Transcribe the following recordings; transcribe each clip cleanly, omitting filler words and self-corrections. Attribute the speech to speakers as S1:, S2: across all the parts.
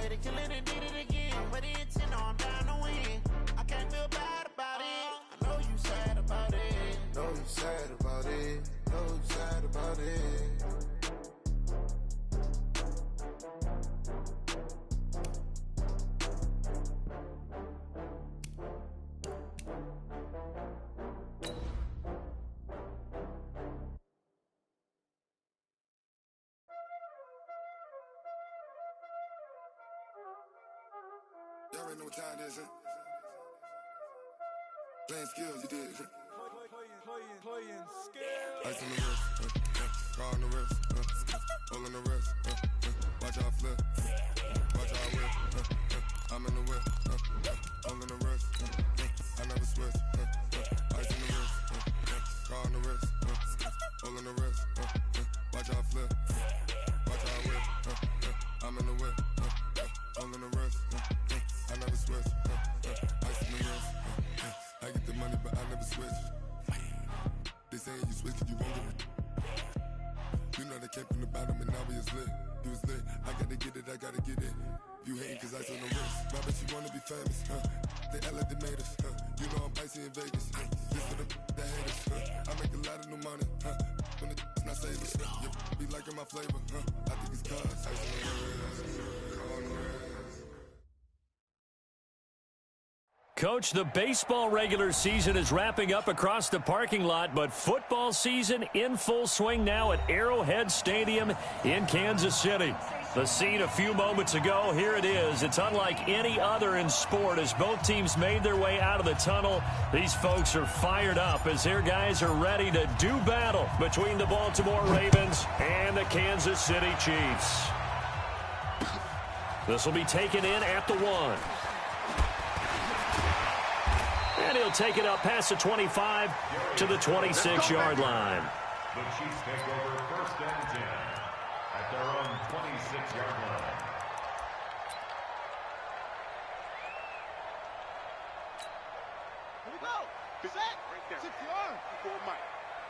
S1: way to kill it and did it again. But the intent, no, I'm down to win. I can't feel bad about it. I know you sad about it. Know you sad about it. Know you sad about it.
S2: Y'all already know what time it is, huh? Playing skills, you did. Playing skills. Ice on the wrist, car on the wrist, hole in the wrist, watch how I flip, watch how I whip, I'm in the whip, hole in the wrist, I never switch, ice on the wrist, car on the wrist, hole in the wrist, watch how I flip, watch how I whip, I'm in the whip, hole in the wrist, I never switch, ice on the wrist, I get the money but I never switch. They saying you switch cause you won't get it. You know they came from the bottom and now we is lit. You was lit, I gotta get it, I gotta get it. You hating cause ice on the wrist. I bet you wanna be famous, They act like they made us, You know I'm icy in Vegas, This for the that hate us, I make a lot of new money, When it's not savers, Be liking my flavor, I think it's cause ice on the wrist, on the wrist.
S3: Coach, the baseball regular season is wrapping up across the parking lot, but football season in full swing now at Arrowhead Stadium in Kansas City. The scene a few moments ago, here it is. It's unlike any other in sport as both teams made their way out of the tunnel. These folks are fired up as their guys are ready to do battle between the Baltimore Ravens and the Kansas City Chiefs. This will be taken in at the 1. And he'll take it up past the 25 to the 26-yard line.
S4: The Chiefs take over 1st and 10 at their own 26-yard line.
S5: Here we go. Set. Right there. 6 yards. Before Mike.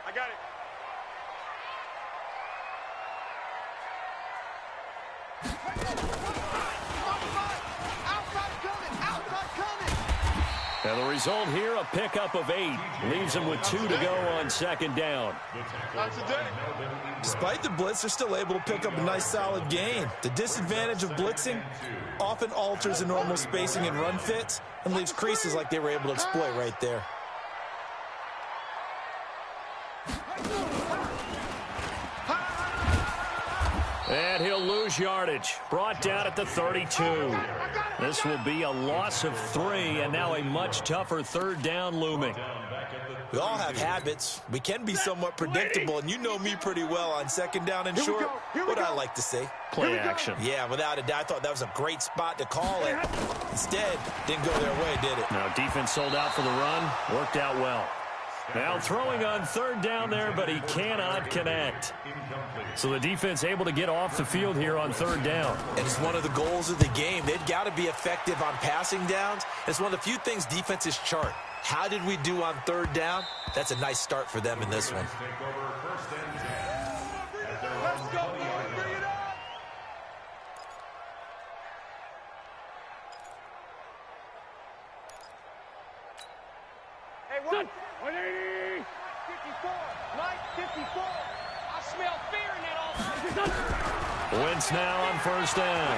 S5: I got it. Outside coming. Outside coming.
S3: And the result here, a pickup of 8. Leaves them with 2 to go on 2nd down.
S6: Despite the blitz, they're still able to pick up a nice solid gain. The disadvantage of blitzing often alters the normal spacing and run fits and leaves creases like they were able to exploit right there.
S3: And he'll lose yardage. Brought down at the 32. This will be a loss of 3, and now a much tougher 3rd down looming.
S6: We all have habits. We can be somewhat predictable, and you know me pretty well on 2nd down and short. What I like to say?
S3: Play action.
S6: Yeah, without a doubt. I thought that was a great spot to call it. Instead, didn't go their way, did it?
S3: Now defense sold out for the run. Worked out well. Now throwing on 3rd down there, but he cannot connect. So the defense able to get off the field here on 3rd down.
S6: And it's one of the goals of the game. They've got to be effective on passing downs. It's one of the few things defenses chart. How did we do on 3rd down? That's a nice start for them in this one.
S5: Let's go. Bring it up. Hey, what? 180. 54. Mike, 54. I smell fear in that all.
S3: Wentz now on 1st down.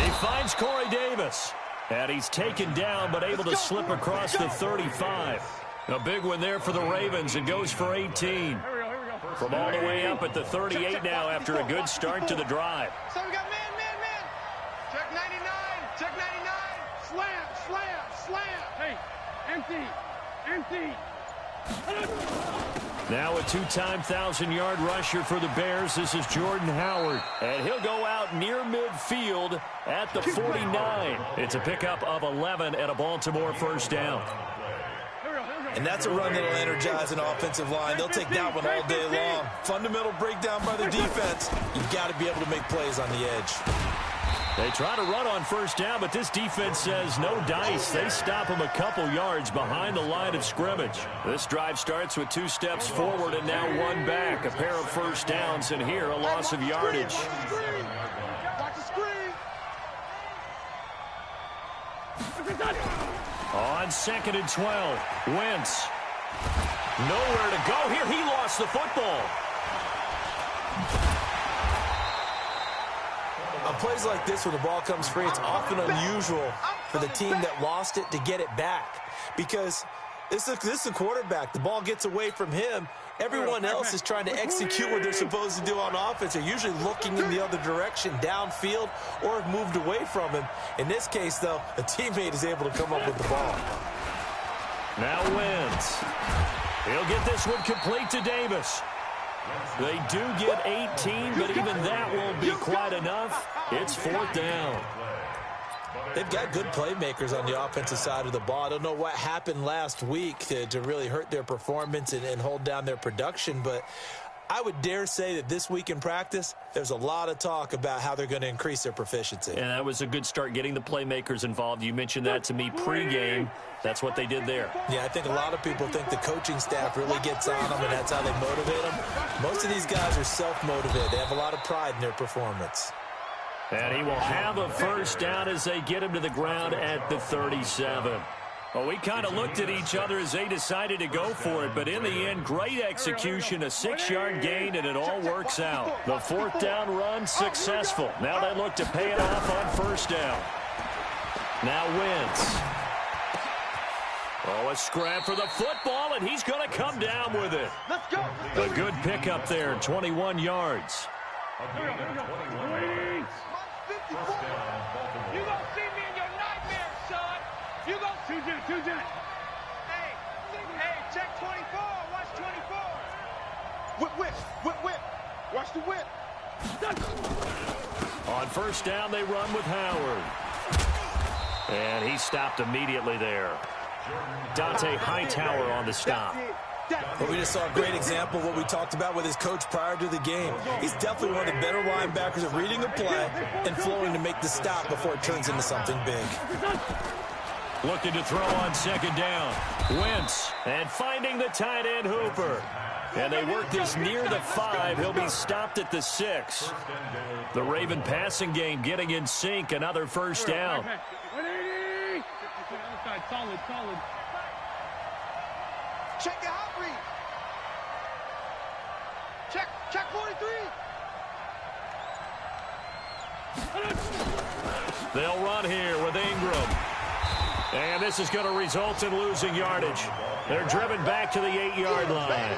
S3: He finds Corey Davis. And he's taken down, but able to slip across the 35. A big one there for the Ravens. It goes for 18.
S5: Here we go.
S3: From all the way up at the 38 now after a good start to the drive.
S5: So we got man. Check 99. Check 99. Slam. Hey, empty.
S3: Now a 2-time 1,000-yard rusher for the Bears. This is Jordan Howard. And he'll go out near midfield at the 49. It's a pickup of 11 at a Baltimore 1st down.
S6: And that's a run that'll energize an offensive line. They'll take that one all day long. Fundamental breakdown by the defense. You've got to be able to make plays on the edge.
S3: They try to run on 1st down, but this defense says no dice. They stop him a couple yards behind the line of scrimmage. This drive starts with 2 steps forward and now 1 back. A pair of 1st downs, and here a loss of yardage. On 2nd and 12, Wentz. Nowhere to go here. He lost the football.
S6: On plays like this where the ball comes free, it's often unusual for the team that lost it to get it back. Because this is a quarterback. The ball gets away from him. Everyone else is trying to execute what they're supposed to do on offense. They're usually looking in the other direction, downfield, or have moved away from him. In this case, though, a teammate is able to come up with the ball.
S3: Now Wentz. He'll get this one complete to Davis. They do get 18, but even that won't be quite enough. It's 4th down.
S6: They've got good playmakers on the offensive side of the ball. I don't know what happened last week to really hurt their performance and hold down their production, but I would dare say that this week in practice, there's a lot of talk about how they're going to increase their proficiency.
S3: And that was a good start, getting the playmakers involved. You mentioned that to me pregame. That's what they did there.
S6: Yeah, I think a lot of people think the coaching staff really gets on them, and that's how they motivate them. Most of these guys are self-motivated. They have a lot of pride in their performance.
S3: And he will have a 1st down as they get him to the ground at the 37. Well, we kind of looked at each other as they decided to go for it, but in the end, great execution, a 6-yard gain, and it all works out. The 4th down run successful. Now they look to pay it off on 1st down. Now Wentz. Oh, a scrap for the football, and he's going to come down with it.
S5: Let's go.
S3: A good pickup there, 21 yards.
S5: You gonna see me in your nightmares, son. You gonna see me. Hey, check 24. Watch 24. Whip. Watch the whip.
S3: On 1st down, they run with Howard. And he stopped immediately there. Dante Hightower on the stop.
S6: But we just saw a great example of what we talked about with his coach prior to the game. He's definitely one of the better linebackers at reading a play and flowing to make the stop before it turns into something big.
S3: Looking to throw on 2nd down. Wentz, and finding the tight end Hooper. And they work this near the 5. He'll be stopped at the 6. The Raven passing game getting in sync. Another 1st down.
S5: Solid. Check your hot read. Check 43.
S3: They'll run here with Ingram. And this is going to result in losing yardage. They're driven back to the 8-yard line.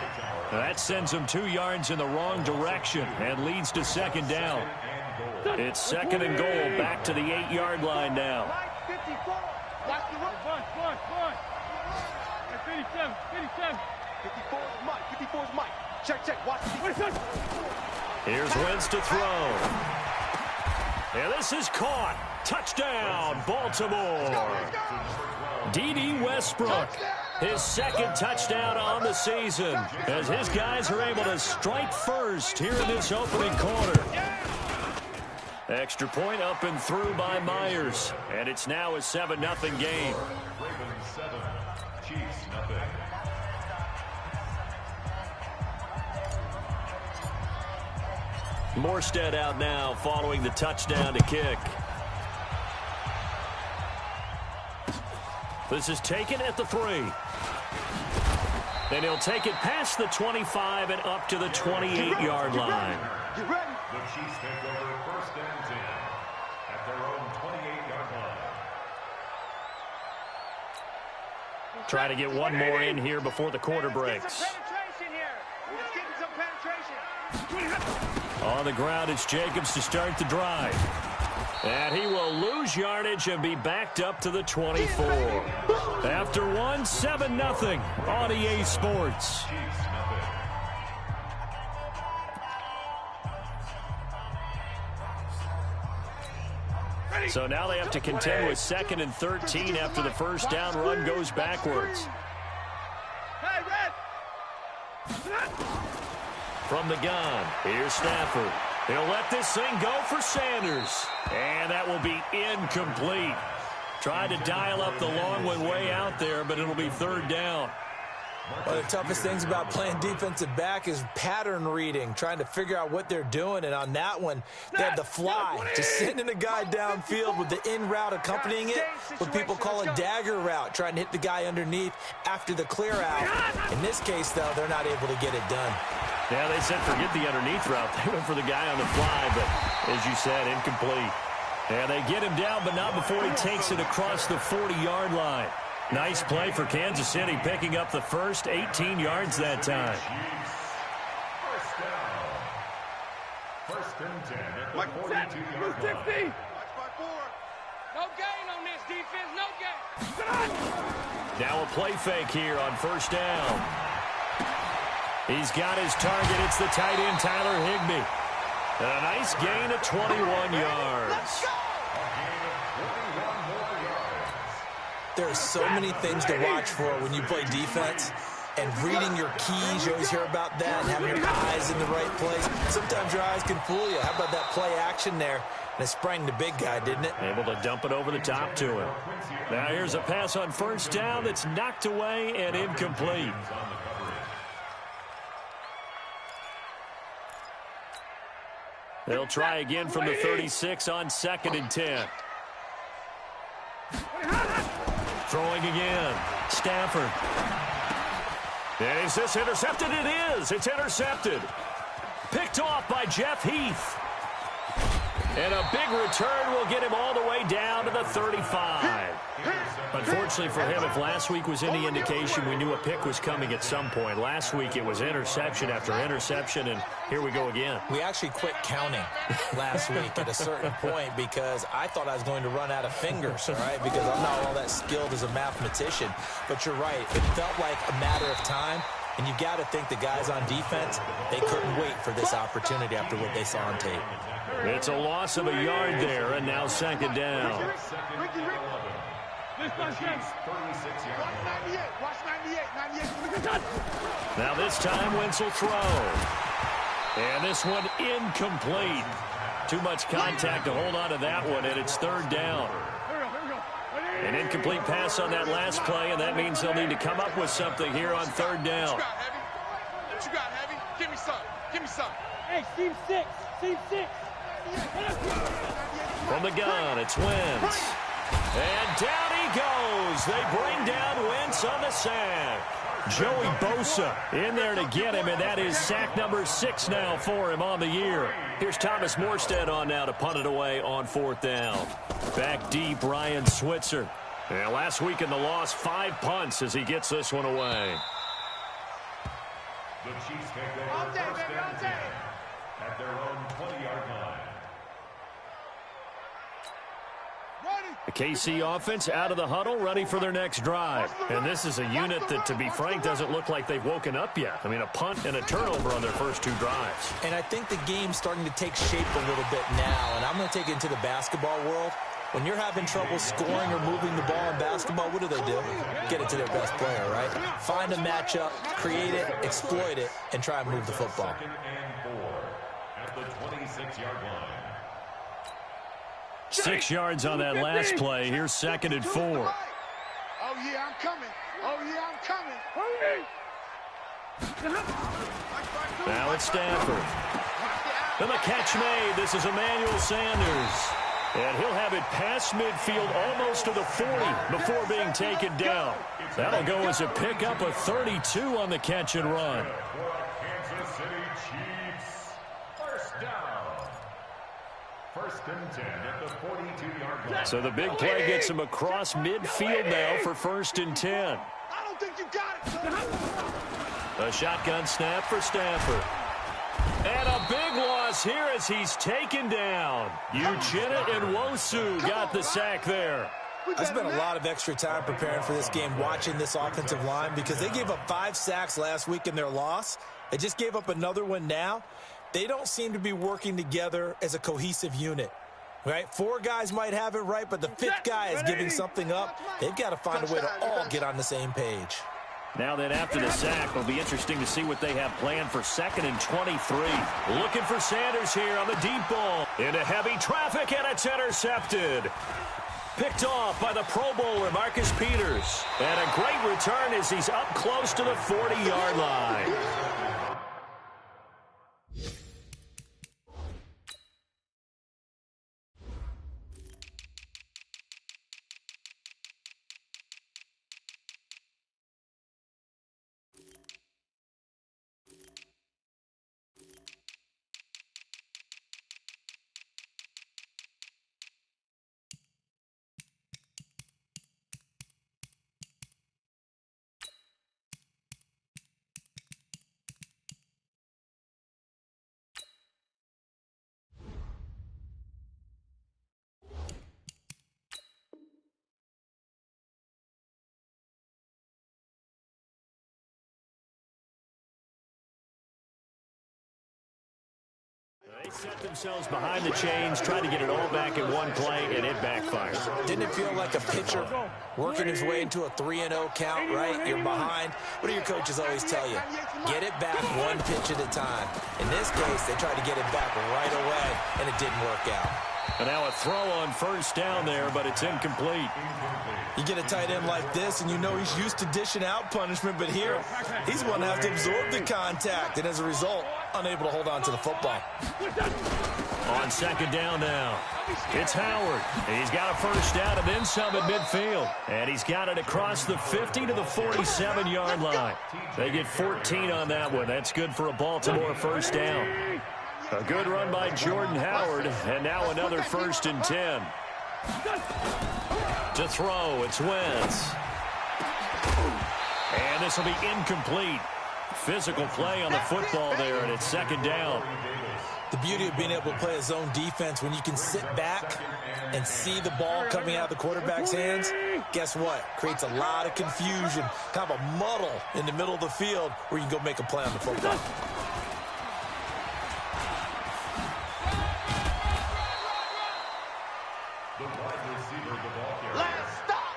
S3: That sends them 2 yards in the wrong direction and leads to 2nd down. It's 2nd and goal, back to the 8-yard line now.
S5: 54. Watch the run. 57. 54 is Mike. Check. Watch the.
S3: Here's Wentz to throw. And this is caught. Touchdown, Baltimore. D.D. Westbrook, his 2nd touchdown on the season, as his guys are able to strike first here in this opening quarter. Extra point up and through by Myers, and it's now a 7-0 game.
S4: Ravens 7, Chiefs nothing.
S3: Morstead out now following the touchdown to kick. This is taken at the 3. Then he'll take it past the 25 and up to the 28-yard line.
S5: Get ready.
S4: The Chiefs take over 1st and 10 at their own 28-yard line.
S3: Try to get one more in here before the quarter breaks. On the ground, it's Jacobs to start the drive. And he will lose yardage and be backed up to the 24. After one, 7-0 on EA Sports. So now they have to contend with 2nd and 13 after the 1st down run goes backwards.
S5: Hey, Red!
S3: From the gun, here's Stafford. He'll let this thing go for Sanders. And that will be incomplete. Tried to dial up the long one way out there, but it'll be 3rd down.
S6: One of the toughest things about playing defensive back is pattern reading, trying to figure out what they're doing. And on that one, they had the fly, just sending a guy downfield with the in route accompanying it, what people call a dagger route, trying to hit the guy underneath after the clear out. In this case, though, they're not able to get it done.
S3: Yeah, they said forget the underneath route. They went for the guy on the fly, but as you said, incomplete. And they get him down, but not before he takes it across the 40-yard line. Nice play for Kansas City, picking up the first 18 yards that time.
S4: First and 10 at the 42-yard line.
S5: No gain on this defense, no gain.
S3: Now a play fake here on first down. He's got his target. It's the tight end, Tyler Higbee. And a nice gain of 21 yards.
S6: There are so many things to watch for when you play defense, and reading your keys, you always hear about that, and having your eyes in the right place. Sometimes your eyes can fool you. How about that play action there? And it sprang the big guy, didn't it?
S3: Able to dump it over the top to him. Now here's a pass on first down that's knocked away and incomplete. They'll try again from the 36 on 2nd and 10. Throwing again. Stafford. And is this intercepted? It is. It's intercepted. Picked off by Jeff Heath. And a big return will get him all the way down to the 35. Unfortunately for him, if last week was any indication, we knew a pick was coming at some point. Last week it was interception after interception, and here we go again.
S6: We actually quit counting last week at a certain point because I thought I was going to run out of fingers, all right, because I'm not all that skilled as a mathematician. But you're right. It felt like a matter of time, and you got to think the guys on defense, they couldn't wait for this opportunity after what they saw on tape.
S3: It's a loss of a yard there, and now 2nd down. Now this time, Wentz will throw. And this one incomplete. Too much contact to hold on to that one, and it's 3rd down. An incomplete pass on that last play, and that means they'll need to come up with something here on 3rd down.
S5: What you got, Heavy? Give me some. Give me some.
S7: Hey, Steve 6. Steve 6.
S3: From the gun, it's Wentz. And down he goes. They bring down Wentz on the sack. Joey Bosa in there to get him, and that is sack number 6 now for him on the year. Here's Thomas Morstead on now to punt it away on 4th down. Back deep, Ryan Switzer. And last week in the loss, 5 punts as he gets this one away.
S4: The Chiefs take over first and 10 at their own 20-yard line.
S3: The KC offense out of the huddle, ready for their next drive. And this is a unit that, to be frank, doesn't look like they've woken up yet. I mean, a punt and a turnover on their first 2 drives.
S6: And I think the game's starting to take shape a little bit now, and I'm going to take it into the basketball world. When you're having trouble scoring or moving the ball in basketball, what do? Get it to their best player, right? Find a matchup, create it, exploit it, and try and move the football.
S4: 2nd and 4 at the 26-yard line.
S3: 6 yards on that last play. Here's 2nd and 4.
S5: Oh, yeah, I'm coming. Oh, yeah, I'm coming.
S3: Now it's Stafford. And the catch made. This is Emmanuel Sanders. And he'll have it past midfield almost to the 40 before being taken down. That'll go as a pickup of 32 on the catch and run.
S4: Kansas City Chiefs. First down. 1st and 10 at the 42-yard line.
S3: So the big play gets him across midfield now for 1st and 10.
S5: I don't think you got it, son.
S3: A shotgun snap for Stafford. And a big loss here as he's taken down. Uchenna and Nwosu got the sack there.
S6: I spent a lot of extra time preparing for this game, watching this offensive line, because they gave up 5 sacks last week in their loss. They just gave up another one now. They don't seem to be working together as a cohesive unit, right? 4 guys might have it right, but the 5th guy is giving something up. They've got to find a way to all get on the same page.
S3: Now then, after the sack, it'll be interesting to see what they have planned for 2nd and 23. Looking for Sanders here on the deep ball. Into heavy traffic, and it's intercepted. Picked off by the Pro Bowler, Marcus Peters. And a great return as he's up close to the 40-yard line. They set themselves behind the chains, trying to get it all back in one play, and it backfires.
S6: Didn't it feel like a pitcher working his way into a 3-0 count, right? You're behind. What do your coaches always tell you? Get it back one pitch at a time. In this case, they tried to get it back right away, and it didn't work out.
S3: And now a throw on first down there, but it's incomplete.
S6: You get a tight end like this, and you know he's used to dishing out punishment, but here, he's going to have to absorb the contact, and as a result, unable to hold on to the football.
S3: On second down now, it's Howard. He's got a first down and then some at midfield. And he's got it across the 50 to the 47-yard line. They get 14 on that one. That's good for a Baltimore first down. A good run by Jordan Howard, and now another 1st and 10. To throw, it's Wentz. And this will be incomplete. Physical play on the football there, and it's second down.
S6: The beauty of being able to play a zone defense, when you can sit back and see the ball coming out of the quarterback's hands, guess what? Creates a lot of confusion, kind of a muddle in the middle of the field where you can go make a play on the football.
S4: The wide receiver of the ball carrier.
S5: Last stop.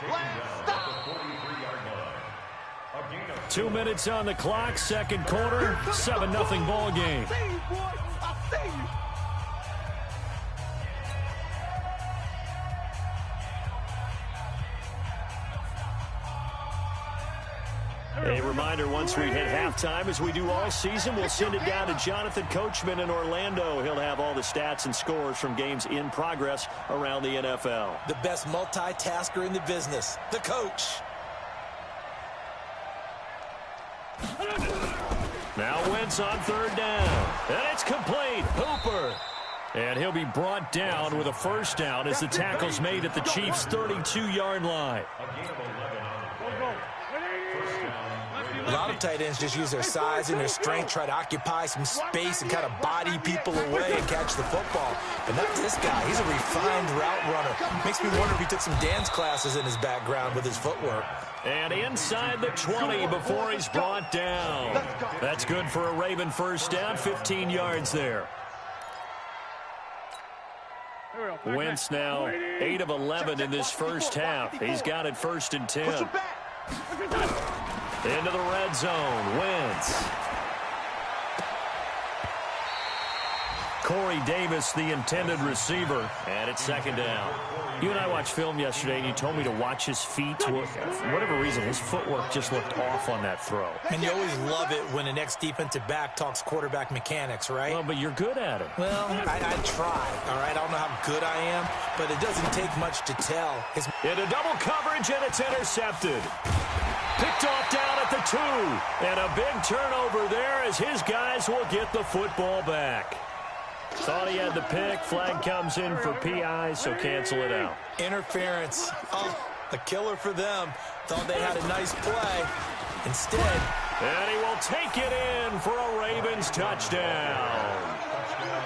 S5: Last stop.
S4: 43-yard line. A gain of
S3: 2 minutes on the clock, second quarter, 7-0 ball game.
S5: I see you, boy. I see you.
S3: A reminder, once we hit halftime, as we do all season, we'll send it down to Jonathan Coachman in Orlando. He'll have all the stats and scores from games in progress around the NFL.
S6: The best multitasker in the business, the coach.
S3: Now Wentz on third down. And it's complete. Hooper. And he'll be brought down with a first down as the tackle's made at the Chiefs' 32-yard line.
S4: a gain of 11 on the play. First down.
S6: A lot of tight ends just use their size and their strength, try to occupy some space and kind of body people away and catch the football. But not this guy. He's a refined route runner. Makes me wonder if he took some dance classes in his background with his footwork.
S3: And inside the 20 before he's brought down. That's good for a Raven first down, 15 yards there. Wentz now 8 of 11 in this first half. He's got it 1st and 10. Into the red zone, Wentz. Corey Davis, the intended receiver, and it's second down. You and I watched film yesterday, and you told me to watch his feet. For whatever reason, his footwork just looked off on that throw.
S6: And you always love it when an ex-defensive back talks quarterback mechanics, right?
S3: Well, but you're good at it.
S6: Well, I try, all right? I don't know how good I am, but it doesn't take much to tell.
S3: Into double coverage, and it's intercepted. Picked off down at the 2. And a big turnover there as his guys will get the football back. Thought he had the pick. Flag comes in for PI, so cancel it out.
S6: Interference. Oh, a killer for them. Thought they had a nice play. Instead.
S3: And he will take it in for a Ravens touchdown.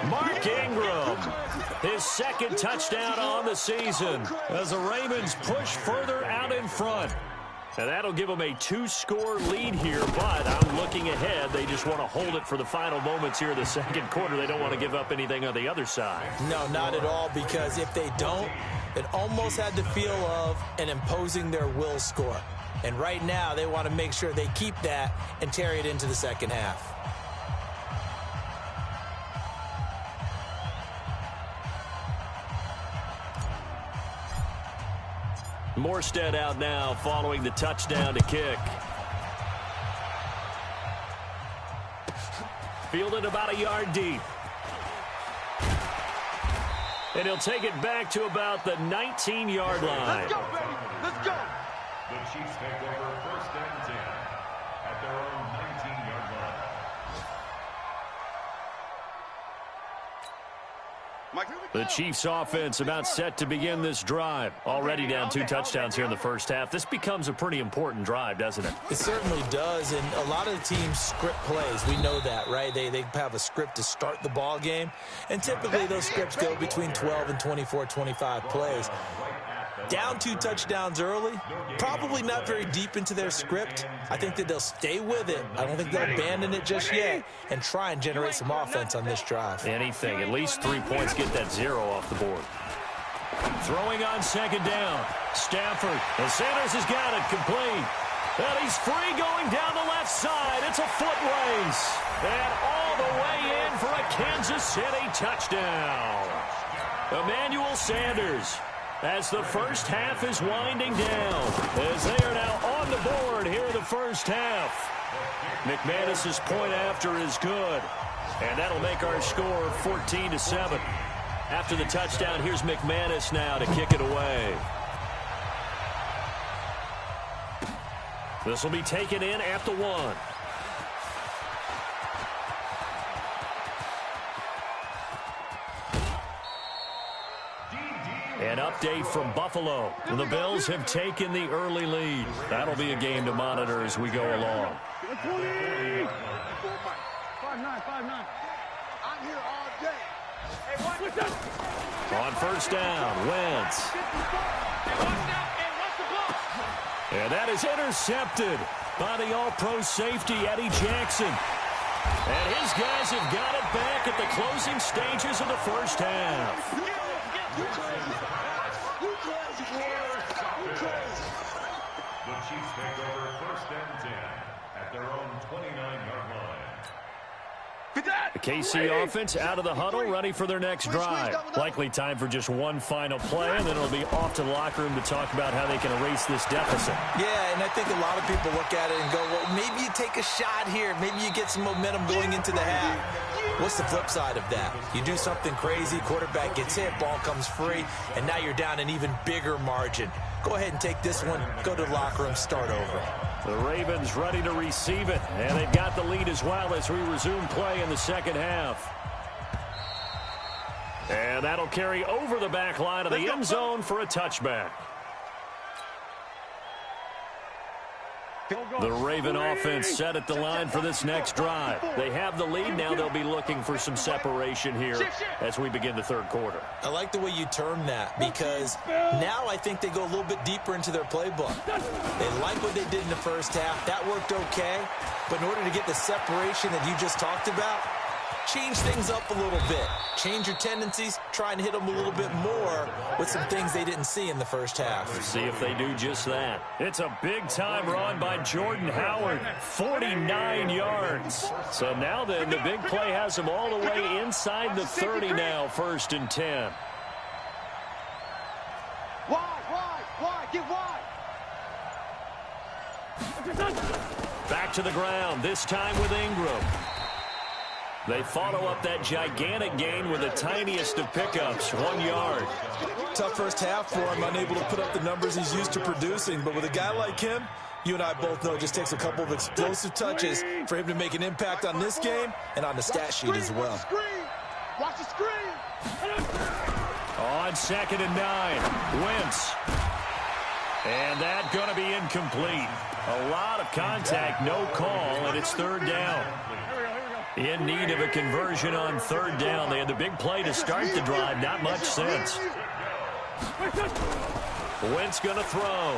S3: Mark Ingram, his second touchdown on the season as the Ravens push further out in front. And that'll give them a 2-score lead here, but I'm looking ahead. They just want to hold it for the final moments here of the second quarter. They don't want to give up anything on the other side.
S6: No, not at all, because if they don't, it almost had the feel of an imposing their will score. And right now, they want to make sure they keep that and carry it into the second half.
S3: Morstead out now following the touchdown to kick. Fielded about a yard deep. And he'll take it back to about the 19-yard line.
S5: Let's go, baby. Let's go.
S4: The Chiefs take over 1st and 10 at their own 19-yard line.
S3: The Chiefs offense about set to begin this drive. Already down 2 touchdowns here in the first half. This becomes a pretty important drive, doesn't it?
S6: It certainly does, and a lot of the teams script plays. We know that, right? They have a script to start the ball game, and typically those scripts go between 12 and 24, 25 plays. Down 2 touchdowns early, probably not very deep into their script. I think that they'll stay with it. I don't think they'll abandon it just yet and try and generate some offense on this drive.
S3: Anything, at least 3 points, get that 0 off the board. Throwing on 2nd down. Stafford, and Sanders has got it complete. And he's free going down the left side. It's a foot race. And all the way in for a Kansas City touchdown. Emmanuel Sanders, as the first half is winding down, as they are now on the board here in the first half. McManus's point after is good, and that'll make our score 14-7. After the touchdown, here's McManus now to kick it away. This will be taken in at the 1. An update from Buffalo. The Bills have taken the early lead. That'll be a game to monitor as we go along.
S5: 5-9, 5-9. I'm here all day. Hey, watch out.
S3: On 1st down, Wentz. And that is intercepted by the all-pro safety, Eddie Jackson. And his guys have got it back at the closing stages of the first half.
S4: The Chiefs take over 1st and 10 at their own 29-yard line.
S3: The KC offense out of the huddle, ready for their next drive. Likely time for just one final play, and then it'll be off to the locker room to talk about how they can erase this deficit.
S6: Yeah, and I think a lot of people look at it and go, well, maybe you take a shot here. Maybe you get some momentum going into the half. What's the flip side of that? You do something crazy, quarterback gets hit, ball comes free, and now you're down an even bigger margin. Go ahead and take this one, go to the locker room, start over.
S3: The Ravens ready to receive it, and they've got the lead as well as we resume play in the second half. And that'll carry over the back line of the end zone for a touchback. The Raven offense set at the line for this next drive. They have the lead. Now they'll be looking for some separation here as we begin the 3rd quarter.
S6: I like the way you term that, because now I think they go a little bit deeper into their playbook. They like what they did in the first half. That worked okay. But in order to get the separation that you just talked about, change things up a little bit. Change your tendencies. Try and hit them a little bit more with some things they didn't see in the first half.
S3: Let's see if they do just that. It's a big-time run by Jordan Howard, 49 yards. So now then, the big play has them all the way inside the 30 now, 1st and 10.
S5: Wide, get wide.
S3: Back to the ground, this time with Ingram. They follow up that gigantic gain with the tiniest of pickups, 1 yard.
S6: Tough first half for him, unable to put up the numbers he's used to producing. But with a guy like him, you and I both know it just takes a couple of explosive touches for him to make an impact on this game and on the stat sheet as well.
S5: Watch the screen.
S3: On 2nd and 9, Wentz. And that going to be incomplete. A lot of contact, no call, and it's 3rd down. In need of a conversion on 3rd down. They had the big play to start the drive. Not much sense. Wentz going to throw.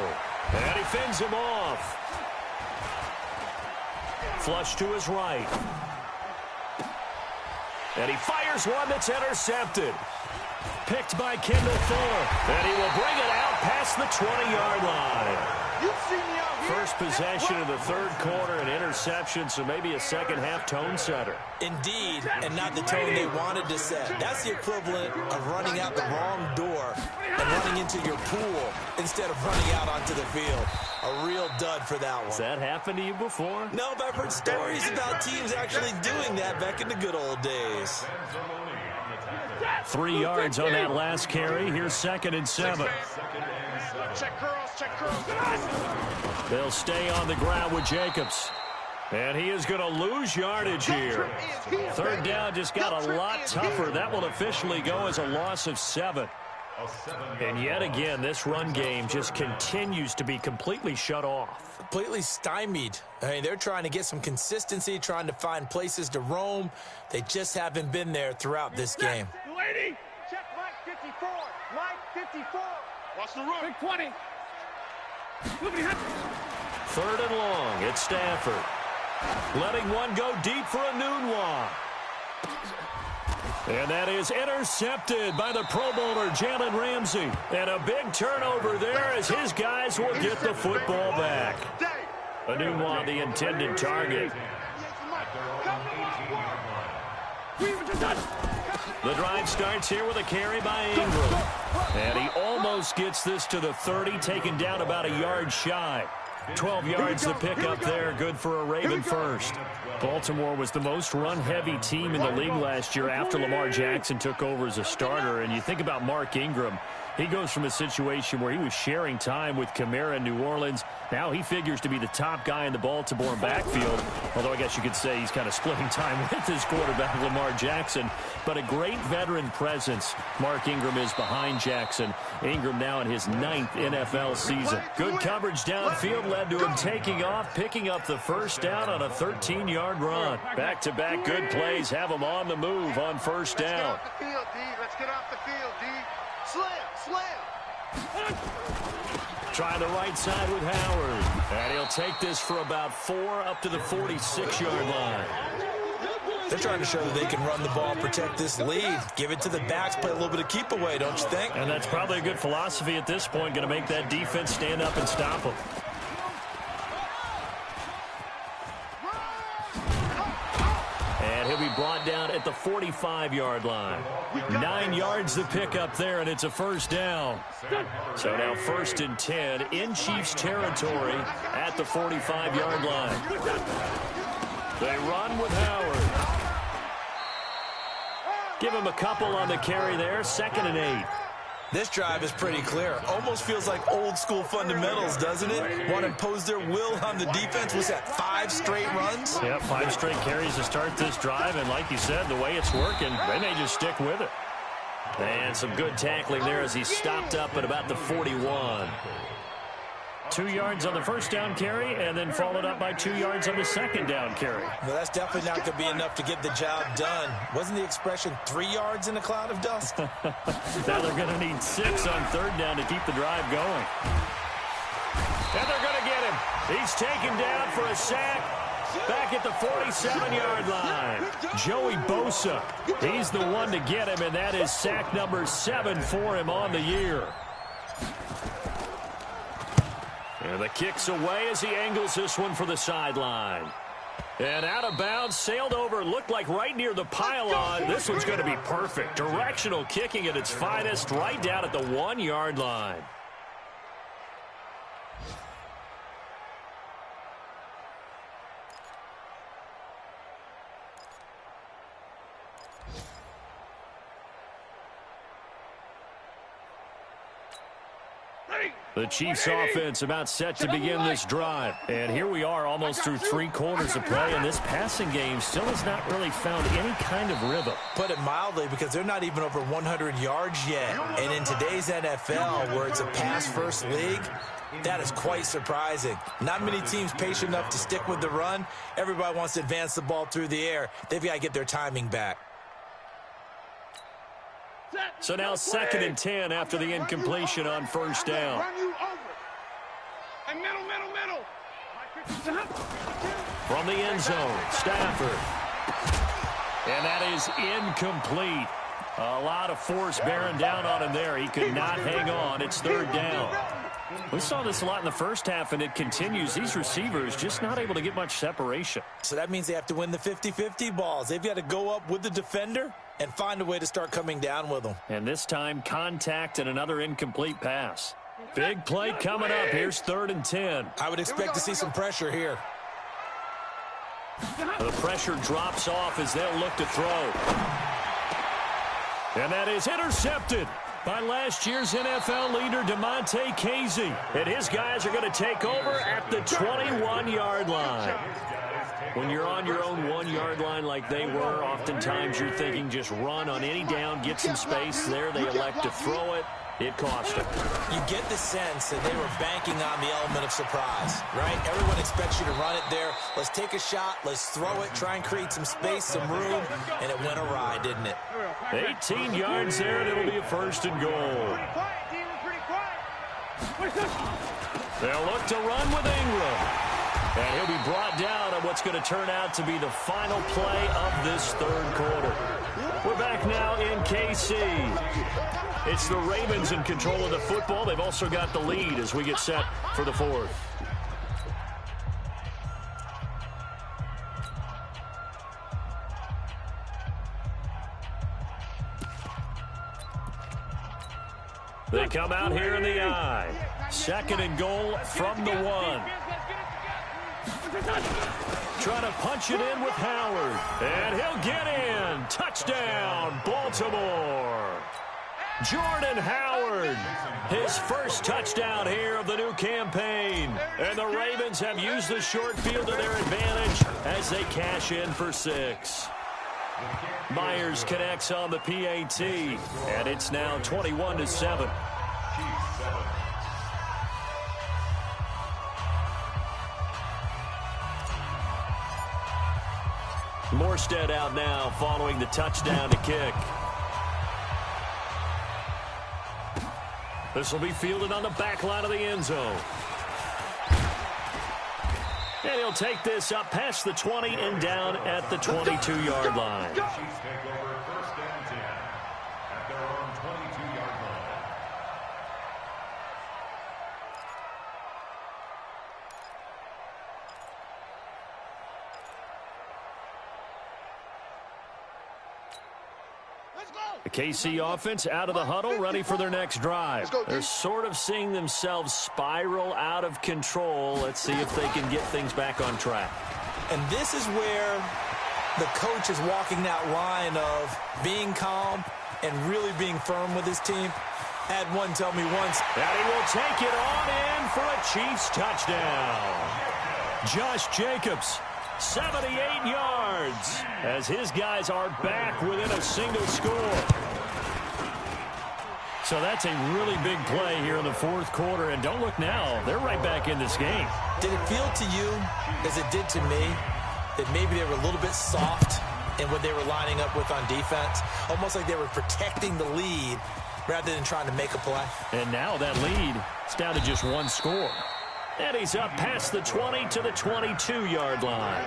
S3: And he fends him off. Flush to his right. And he fires one that's intercepted. Picked by Kendall Fuller. And he will bring it out past the 20-yard line.
S5: You see me out here.
S3: first possession of the third quarter, an interception, so maybe a second-half tone setter.
S6: Indeed, and not the tone they wanted to set. That's the equivalent of running out the wrong door and running into your pool instead of running out onto the field. A real dud for that one.
S3: Has that happened to you before?
S6: No, but I've heard stories about teams actually doing that back in the good old days.
S3: 3 yards on that last carry. Here's 2nd and 7.
S5: Check curls, check curls.
S3: They'll stay on the ground with Jacobs. And he is going to lose yardage here. 3rd down just got a lot tougher. That will officially go as a loss of 7. And yet again, this run game just continues to be completely shut off.
S6: Completely stymied. I mean, they're trying to get some consistency, trying to find places to roam. They just haven't been there throughout this game.
S5: Lady. Check Mike 54. Mike 54. Watch the run. Big 20.
S3: 3rd and long. It's Stafford. Letting one go deep for a noon walk. And that is intercepted by the Pro Bowler, Jalen Ramsey. And a big turnover there as his guys will get the football back. Anunwa, the intended target. The drive starts here with a carry by Ingram. And he almost gets this to the 30, taken down about a yard shy. 12 yards to pick up there, good for a Raven first. Baltimore was the most run-heavy team in the league last year after Lamar Jackson took over as a starter. And you think about Mark Ingram, he goes from a situation where he was sharing time with Kamara in New Orleans. Now he figures to be the top guy in the Baltimore backfield. Although I guess you could say he's kind of splitting time with his quarterback, Lamar Jackson. But a great veteran presence. Mark Ingram is behind Jackson. Ingram now in his 9th NFL season. Good coverage downfield led to him taking off, picking up the first down on a 13-yard run. Back-to-back good plays have him on the move on first down.
S5: Let's get off the field, D. Slam.
S3: Trying the right side with Howard. And he'll take this for about 4 up to the 46-yard line.
S6: They're trying to show that they can run the ball, protect this lead. Give it to the backs, play a little bit of keep away, don't you think?
S3: And that's probably a good philosophy at this point, going to make that defense stand up and stop them. And he'll be brought down at the 45-yard line. 9 yards to pick up there, and it's a first down. So now 1st and 10 in Chiefs territory at the 45-yard line. They run with Howard. Give him a couple on the carry there. 2nd and 8.
S6: This drive is pretty clear. Almost feels like old-school fundamentals, doesn't it? Want to impose their will on the defense. Was that 5 straight runs?
S3: Yep, 5 straight carries to start this drive. And like you said, the way it's working, they may just stick with it. And some good tackling there as he stopped up at about the 41. 2 yards on the first down carry, and then followed up by 2 yards on the second down carry.
S6: Well, that's definitely not going to be enough to get the job done. Wasn't the expression 3 yards in a cloud of dust?
S3: Now they're going to need 6 on 3rd down to keep the drive going. And they're going to get him. He's taken down for a sack back at the 47-yard line. Joey Bosa, he's the one to get him, and that is sack number 7 for him on the year. And the kick's away as he angles this one for the sideline. And out of bounds, sailed over, looked like right near the pylon. This one's going to be perfect. Directional kicking at its finest, right down at the 1-yard line. The Chiefs offense about set to begin this drive. And here we are almost through 3 quarters of play, and this passing game still has not really found any kind of rhythm.
S6: Put it mildly, because they're not even over 100 yards yet. And in today's NFL, where it's a pass-first league, that is quite surprising. Not many teams patient enough to stick with the run. Everybody wants to advance the ball through the air. They've got to get their timing back.
S3: So now 2nd and 10 after the incompletion on first down. From the end zone, Stafford. And that is incomplete. A lot of force bearing down on him there. He could not hang on. It's 3rd down. We saw this a lot in the first half, and it continues. These receivers just not able to get much separation.
S6: So that means they have to win the 50-50 balls. They've got to go up with the defender and find a way to start coming down with them.
S3: And this time, contact and another incomplete pass. Big play coming up. Here's 3rd and 10.
S6: I would expect to see some pressure here.
S3: The pressure drops off as they'll look to throw. And that is intercepted by last year's NFL leader, DeMonte Casey. And his guys are going to take over at the 21-yard line. When you're on your own 1-yard line like they were, oftentimes you're thinking just run on any down, get some space. There they elect to throw it. It cost them.
S6: You get the sense that they were banking on the element of surprise, right? Everyone expects you to run it there. Let's take a shot. Let's throw it. Try and create some space, some room. And it went awry, didn't it?
S3: 18 yards there, and it'll be a 1st and goal. They'll look to run with Ingram. And he'll be brought down on what's going to turn out to be the final play of this 3rd quarter. We're back now in KC. It's the Ravens in control of the football. They've also got the lead as we get set for the 4th. They come out here in the I. 2nd and goal from the 1. Trying to punch it in with Howard. And he'll get in. Touchdown, Baltimore. Jordan Howard, his first touchdown here of the new campaign. And the Ravens have used the short field to their advantage as they cash in for 6. Myers connects on the PAT, and it's now 21-7. Morstead out now following the touchdown to kick. This will be fielded on the back line of the end zone. And he'll take this up past the 20 and down at the 22-yard line.
S4: Chiefs take over 1st and 10 at their own 22-yard line.
S3: The KC offense out of the huddle, ready for their next drive. They're sort of seeing themselves spiral out of control. Let's see if they can get things back on track.
S6: And this is where the coach is walking that line of being calm and really being firm with his team. Had one tell me once.
S3: And he will take it on in for a Chiefs touchdown. Josh Jacobs, 78 yards, as his guys are back within a single score. So that's a really big play here in the 4th quarter. And don't look now, they're right back in this game.
S6: Did it feel to you, as it did to me, that maybe they were a little bit soft in what they were lining up with on defense? Almost like they were protecting the lead rather than trying to make a play.
S3: And now that lead is down to just 1 score. And he's up past the 20 to the 22-yard line.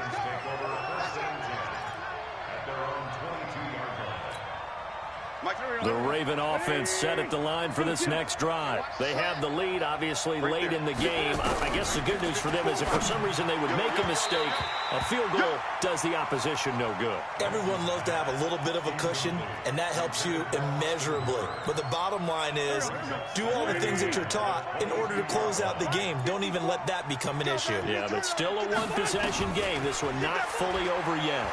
S3: The Raven offense set at the line for this next drive. They have the lead, obviously, late in the game. I guess the good news for them is if for some reason they would make a mistake, a field goal does the opposition no good.
S6: Everyone loves to have a little bit of a cushion, and that helps you immeasurably. But the bottom line is, do all the things that you're taught in order to close out the game. Don't even let that become an issue.
S3: Yeah, but still a one-possession game. This one not fully over yet.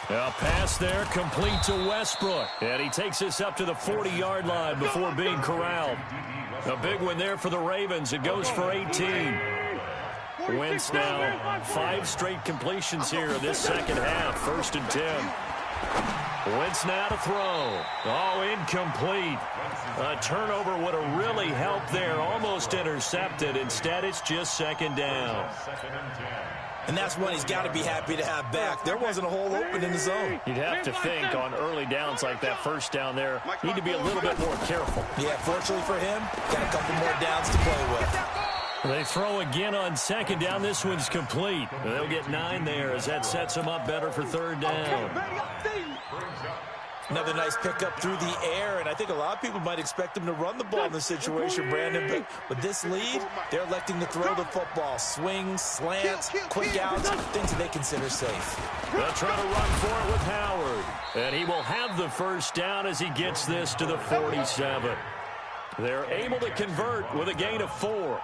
S3: A pass there, complete to Westbrook. And he takes this up to the 40-yard line before being corralled. A big one there for the Ravens. It goes for 18. Wentz now 5 straight completions here in this second half. 1st and 10. Wentz now to throw. Oh, incomplete. A turnover would have really helped there. Almost intercepted. Instead, it's just 2nd down.
S6: And that's one he's got to be happy to have back. There wasn't a hole open in the zone.
S3: You'd have to think on early downs like that 1st down there, need to be a little bit more careful.
S6: Yeah, fortunately for him, got a couple more downs to play with.
S3: They throw again on 2nd down. This one's complete. They'll get 9 there as that sets them up better for 3rd down.
S6: Another nice pickup through the air, and I think a lot of people might expect him to run the ball in this situation, Brandon, but with this lead, they're electing to throw the football. Swings, slants, quick outs, things that they consider safe.
S3: They'll try to run for it with Howard, and he will have the first down as he gets this to the 47. They're able to convert with a gain of 4.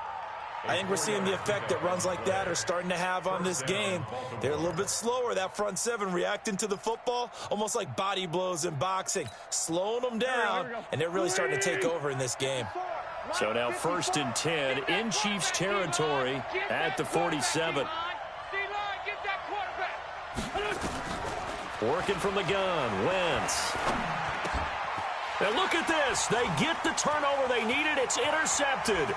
S6: I think we're seeing the effect that runs like that are starting to have on this game. They're a little bit slower, that front seven, reacting to the football, almost like body blows in boxing, slowing them down, and they're really starting to take over in this game.
S3: So now 1st and 10 in Chiefs territory at the 47. Working from the gun, Wentz. And look at this. They get the turnover they needed. It's intercepted.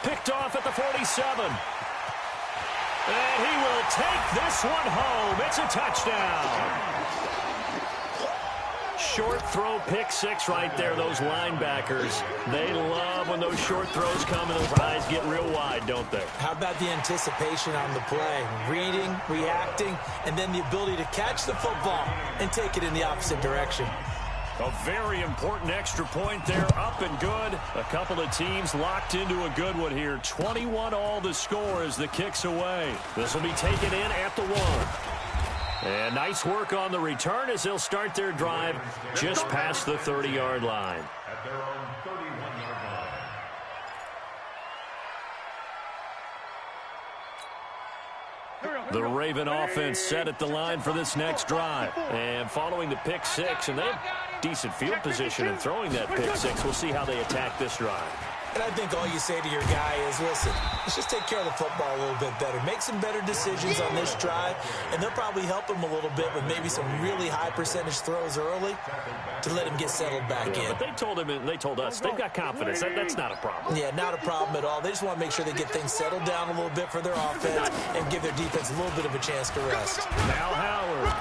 S3: Picked off at the 47. And he will take this one home. It's a touchdown. Short throw, pick 6 right there. Those linebackers, they love when those short throws come and those eyes get real wide, don't they?
S6: How about the anticipation on the play? Reading, reacting, and then the ability to catch the football and take it in the opposite direction.
S3: A very important extra point there, up and good. A couple of teams locked into a good one here. 21 all the score as the kick's away. This will be taken in at the 1. And nice work on the return as they'll start their drive just past the 30-yard line.
S4: At their own 31-yard line.
S3: The Raven offense set at the line for this next drive. And following the pick 6, and they have decent field position in throwing that pick 6. We'll see how they attack this drive.
S6: And I think all you say to your guy is, listen, let's just take care of the football a little bit better. Make some better decisions on this drive, and they'll probably help him a little bit with maybe some really high percentage throws early to let him get settled back in.
S3: But they told him, and they told us, they've got confidence. That's not a problem.
S6: Yeah, not a problem at all. They just want to make sure they get things settled down a little bit for their offense and give their defense a little bit of a chance to rest.
S3: Now Howard.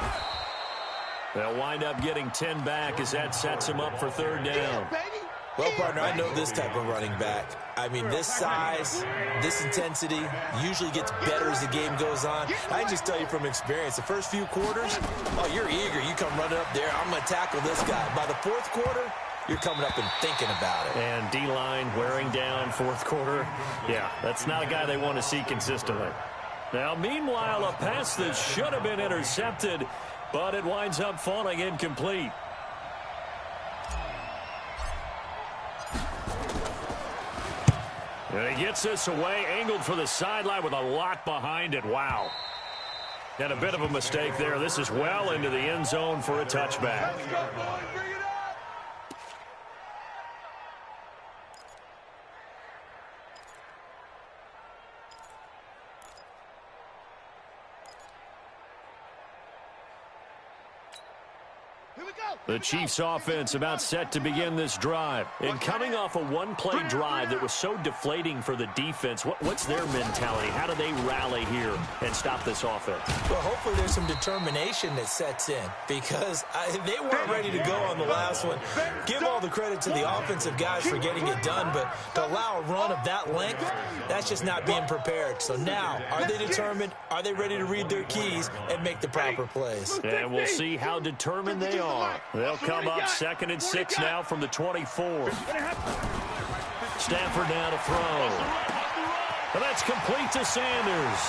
S3: They'll wind up getting 10 back as that sets him up for 3rd down.
S6: Well, partner, I know this type of running back. I mean, this size, this intensity usually gets better as the game goes on. I can just tell you from experience, the first few quarters, oh, you're eager. You come running up there, I'm going to tackle this guy. By the 4th quarter, you're coming up and thinking about it.
S3: And D-line wearing down 4th quarter. Yeah, that's not a guy they want to see consistently. Now, meanwhile, a pass that should have been intercepted, but it winds up falling incomplete. And he gets this away, angled for the sideline with a lot behind it. Wow. And a bit of a mistake there. This is well into the end zone for a touchback. The Chiefs offense about set to begin this drive. And coming off a one-play drive that was so deflating for the defense, what's their mentality? How do they rally here and stop this offense?
S6: Well, hopefully there's some determination that sets in because they weren't ready to go on the last one. Give all the credit to the offensive guys for getting it done, but to allow a run of that length, that's just not being prepared. So now, are they determined? Are they ready to read their keys and make the proper plays?
S3: And we'll see how determined they are. They'll come up 2nd and 6 now from the 24. Stafford now to throw. And that's complete to Sanders.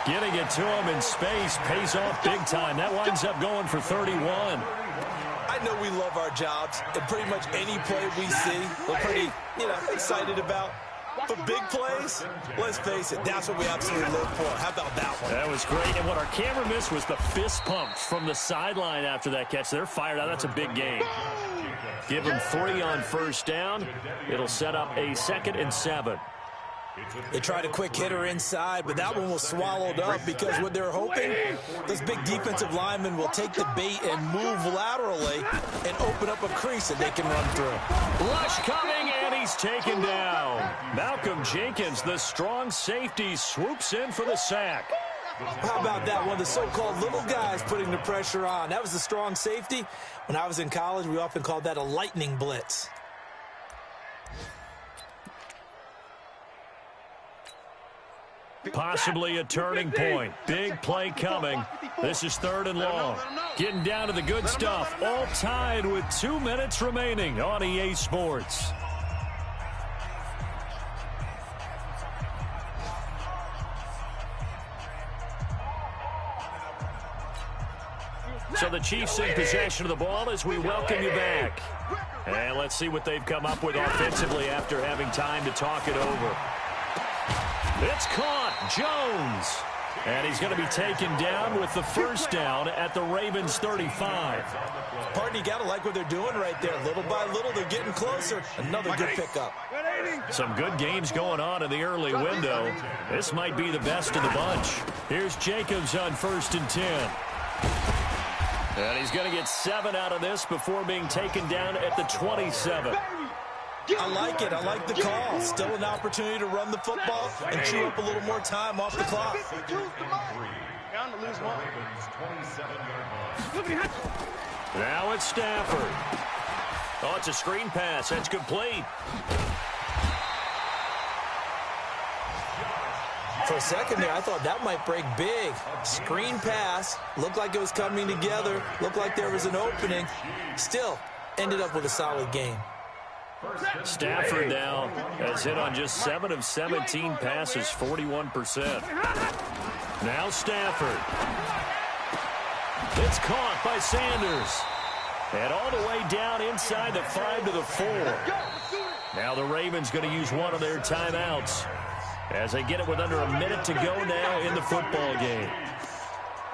S3: Getting it to him in space pays off big time. That winds up going for 31.
S6: I know we love our jobs, and pretty much any play we see, we're pretty, excited about. But big plays, let's face it, that's what we absolutely live for. How about that one?
S3: That was great. And what our camera missed was the fist pump from the sideline after that catch. They're fired out. That's a big game. Give them 3 on 1st down. It'll set up a 2nd and 7.
S6: They tried a quick hitter inside, but that one was swallowed up because what they're hoping, those big defensive linemen will take the bait and move laterally and open up a crease that they can run through.
S3: Rush coming, and he's taken down. Malcolm Jenkins, the strong safety, swoops in for the sack.
S6: How about that? One of the so-called little guys putting the pressure on. That was the strong safety. When I was in college, we often called that a lightning blitz.
S3: Possibly a turning point. Big play coming. This is 3rd and long. Getting down to the good stuff. All tied with 2 minutes remaining on EA Sports. So the Chiefs in possession of the ball as we welcome you back. And let's see what they've come up with offensively after having time to talk it over. It's caught. Jones. And he's going to be taken down with the first down at the Ravens 35.
S6: Pardon, you got to like what they're doing right there. Little by little, they're getting closer. Another good pickup.
S3: Some good games going on in the early window. This might be the best of the bunch. Here's Jacobs on 1st and 10. And he's going to get 7 out of this before being taken down at the 27.
S6: I like it. I like the call. Still an opportunity to run the football and chew up a little more time off the clock.
S3: Now it's Stafford. Oh, it's a screen pass. That's complete.
S6: For a second there, I thought that might break big. Screen pass. Looked like it was coming together. Looked like there was an opening. Still, ended up with a solid game.
S3: Stafford now has hit on just 7 of 17 passes, 41%. Now Stafford. It's caught by Sanders. And all the way down inside the 5 to the 4. Now the Ravens going to use one of their timeouts as they get it with under a minute to go now in the football game.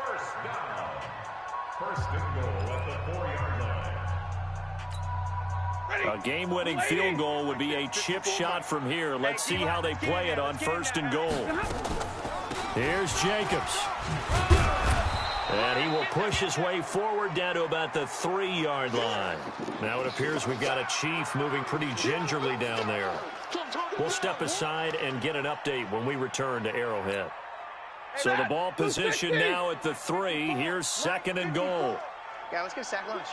S4: First down. First and goal at the 4-yard line.
S3: A game-winning field goal would be a chip shot from here. Let's see how they play it on 1st and goal. Here's Jacobs. And he will push his way forward down to about the 3-yard line. Now it appears we've got a Chief moving pretty gingerly down there. We'll step aside and get an update when we return to Arrowhead. So the ball position now at the 3. Here's 2nd and goal.
S8: Yeah, let's get a sack lunch.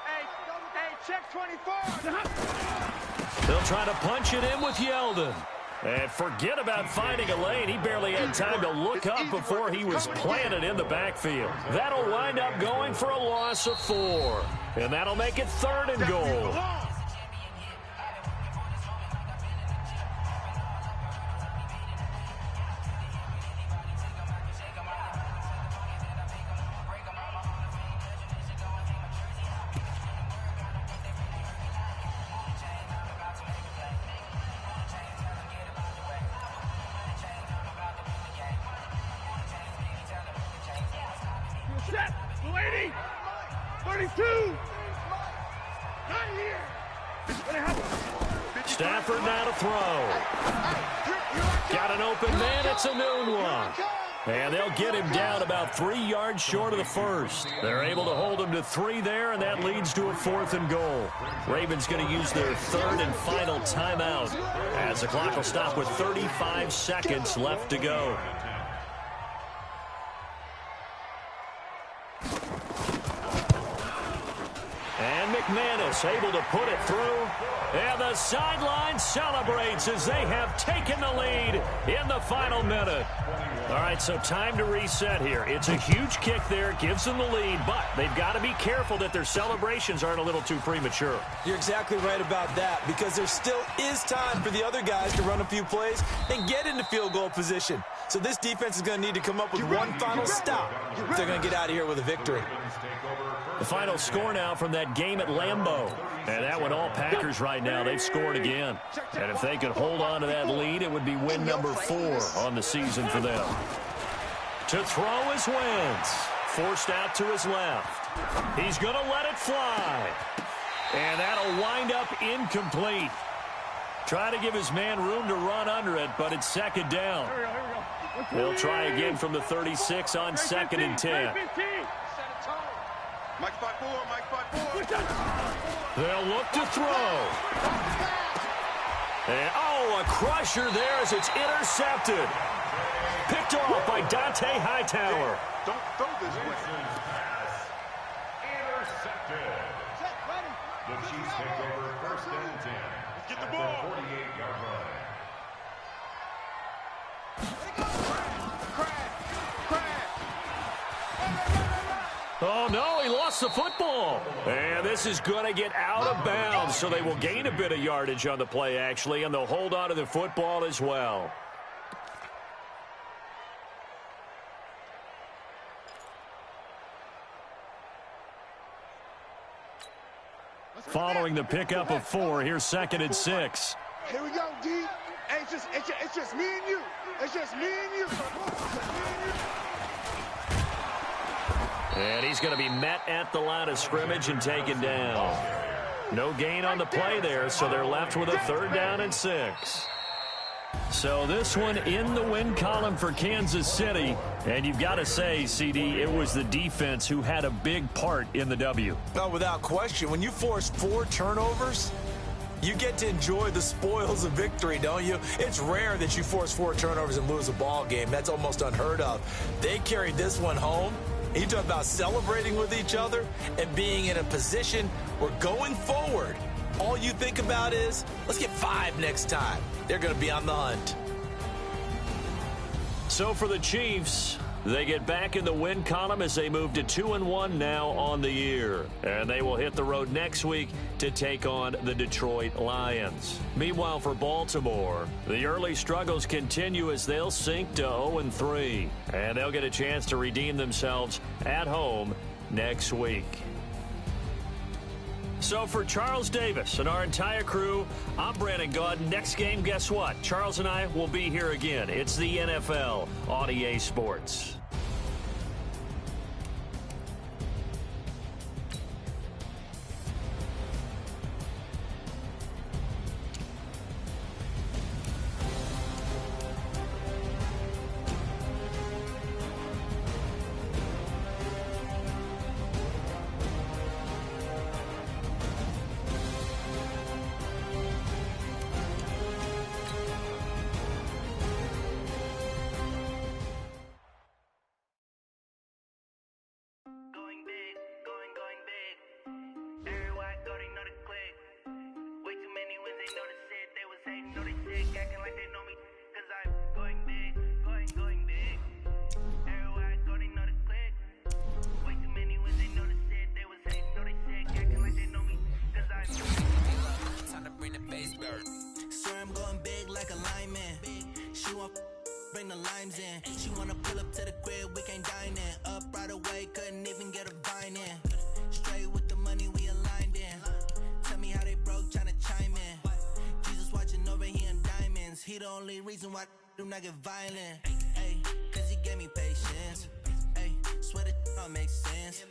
S8: Hey, check 24.
S3: They'll try to punch it in with Yeldon. And forget about finding a lane. He barely had time to look up before he was planted in the backfield. That'll wind up going for a loss of 4. And that'll make it 3rd and goal.
S5: Set, lady, 32, not here.
S3: Stafford now to throw. Got an open man. It's a noon one. And they'll get him down about 3 yards short of the first. They're able to hold him to 3 there, and that leads to a 4th and goal. Ravens going to use their 3rd and final timeout as the clock will stop with 35 seconds left to go. And McManus able to put it through. And the sideline celebrates as they have taken the lead in the final minute. All right, so time to reset here. It's a huge kick there, gives them the lead, but they've got to be careful that their celebrations aren't a little too premature.
S6: You're exactly right about that, because there still is time for the other guys to run a few plays and get into field goal position. So this defense is going to need to come up with one final stop if they're going to get out of here with a victory.
S3: The final score now from that game at Lambeau. And that one all Packers right now. They've scored again. And if they could hold on to that lead, it would be win number 4 on the season for them. To throw is Wentz. Forced out to his left. He's going to let it fly. And that'll wind up incomplete. Try to give his man room to run under it, but it's 2nd down. They'll try again from the 36 on 2nd and 10.
S5: Mike 5-4, Mike 5-4.
S3: They'll look to throw. And, oh, a crusher there as it's intercepted. Picked off by Dante Hightower.
S5: Don't throw this way.
S4: Intercepted. The Chiefs take over 1st and 10.
S5: Get the ball.
S4: 48-yard line.
S3: Oh, Oh, no, he lost the football. And this is going to get out of bounds, so they will gain a bit of yardage on the play, actually, and they'll hold on to the football as well. Following the pickup of 4, here's 2nd and 6.
S5: Here we go, D. Hey, it's just me and you. It's just me and you.
S3: And he's going to be met at the line of scrimmage and taken down. No gain on the play there, so they're left with a 3rd down and 6. So this one in the win column for Kansas City. And you've got to say, CD, it was the defense who had a big part in the W.
S6: No, without question. When you force 4 turnovers, you get to enjoy the spoils of victory, don't you? It's rare that you force 4 turnovers and lose a ball game. That's almost unheard of. They carried this one home. You talk about celebrating with each other and being in a position where going forward, all you think about is, let's get 5 next time. They're going to be on the hunt.
S3: So for the Chiefs, they get back in the win column as they move to 2-1 now on the year. And they will hit the road next week to take on the Detroit Lions. Meanwhile, for Baltimore, the early struggles continue as they'll sink to 0-3. And they'll get a chance to redeem themselves at home next week. So for Charles Davis and our entire crew, I'm Brandon Gaud. Next game, guess what? Charles and I will be here again. It's the NFL on EA Sports.
S9: Bring the limes in. She wanna pull up to the crib, we can't dine in. Up right away, couldn't even get a vine in. Straight with the money we aligned in. Tell me how they broke, tryna chime in. Jesus watching over here in diamonds. He the only reason why I do not get violent. Ay, cause he gave me patience. Ay, swear that all makes sense.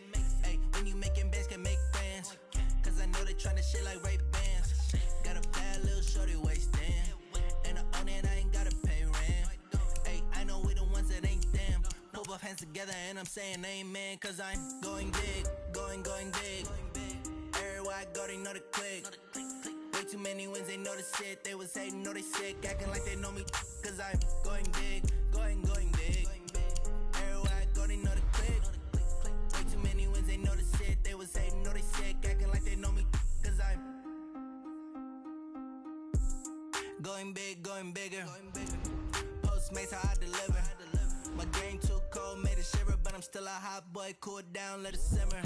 S9: Ay, when you making bands, can make friends. Cause I know they tryna shit like Ray-Bans. Got a bad little shorty wasting. And I own it, I ain't gotta pay rent. I know we the ones that ain't them. Put both hands together and I'm saying amen. Cause I'm going big, going big. Everywhere I go, they know the click. Way too many wins, they know the shit. They was hating, know they sick, acting like they know me. Cause I'm going big, going big. Everywhere I go, they know the click. Way too many wins, they know the shit. They was hating, know they sick, acting like they know me. Cause I'm going big, going bigger. Postmates how I deliver. My game too cold, made it shiver, but I'm still a hot boy. Cool it down, let it simmer.